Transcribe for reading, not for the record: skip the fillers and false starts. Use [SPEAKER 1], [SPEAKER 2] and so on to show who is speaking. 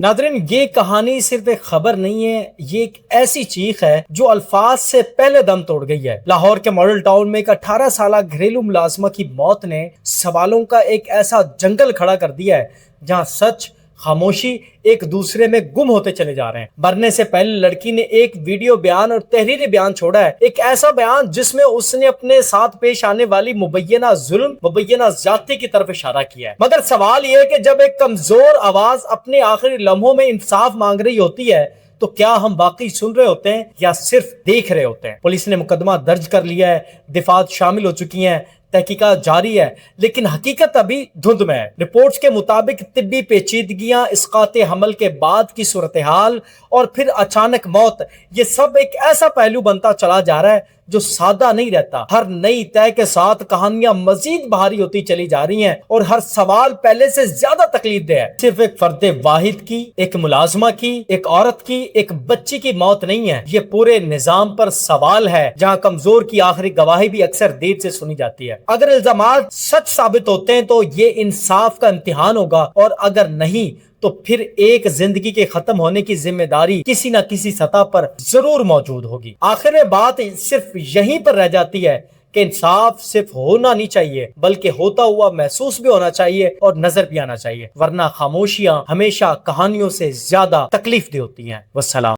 [SPEAKER 1] ناظرین، یہ کہانی صرف ایک خبر نہیں ہے، یہ ایک ایسی چیخ ہے جو الفاظ سے پہلے دم توڑ گئی ہے۔ لاہور کے ماڈل ٹاؤن میں ایک 18 سالہ گھریلو ملازمہ کی موت نے سوالوں کا ایک ایسا جنگل کھڑا کر دیا ہے جہاں سچ خاموشی ایک دوسرے میں گم ہوتے چلے جا رہے ہیں۔ مرنے سے پہلے لڑکی نے ایک ویڈیو بیان اور تحریری بیان چھوڑا ہے، ایک ایسا بیان جس میں اس نے اپنے ساتھ پیش آنے والی مبینہ ظلم، مبینہ زیادتی کی طرف اشارہ کیا ہے۔ مگر سوال یہ ہے کہ جب ایک کمزور آواز اپنے آخری لمحوں میں انصاف مانگ رہی ہوتی ہے تو کیا ہم واقعی سن رہے ہوتے ہیں یا صرف دیکھ رہے ہوتے ہیں؟ پولیس نے مقدمہ درج کر لیا ہے، دفعات شامل ہو چکی ہیں، تحقیقات جاری ہے، لیکن حقیقت ابھی دھند میں ہے۔ رپورٹس کے مطابق طبی پیچیدگیاں، اسقاط حمل کے بعد کی صورتحال اور پھر اچانک موت، یہ سب ایک ایسا پہلو بنتا چلا جا رہا ہے جو سادہ نہیں رہتا۔ ہر نئی طے کے ساتھ کہانیاں مزید بھاری ہوتی چلی جا رہی ہیں اور ہر سوال پہلے سے زیادہ تکلیف دہ ہے۔ صرف ایک فرد واحد کی، ایک ملازمہ کی، ایک عورت کی، ایک بچی کی موت نہیں ہے، یہ پورے نظام پر سوال ہے جہاں کمزور کی آخری گواہی بھی اکثر دیر سے سنی جاتی ہے۔ اگر الزامات سچ ثابت ہوتے ہیں تو یہ انصاف کا امتحان ہوگا، اور اگر نہیں تو پھر ایک زندگی کے ختم ہونے کی ذمہ داری کسی نہ کسی سطح پر ضرور موجود ہوگی۔ آخر میں بات صرف یہیں پر رہ جاتی ہے کہ انصاف صرف ہونا نہیں چاہیے بلکہ ہوتا ہوا محسوس بھی ہونا چاہیے اور نظر بھی آنا چاہیے، ورنہ خاموشیاں ہمیشہ کہانیوں سے زیادہ تکلیف دہ ہوتی ہیں۔ والسلام۔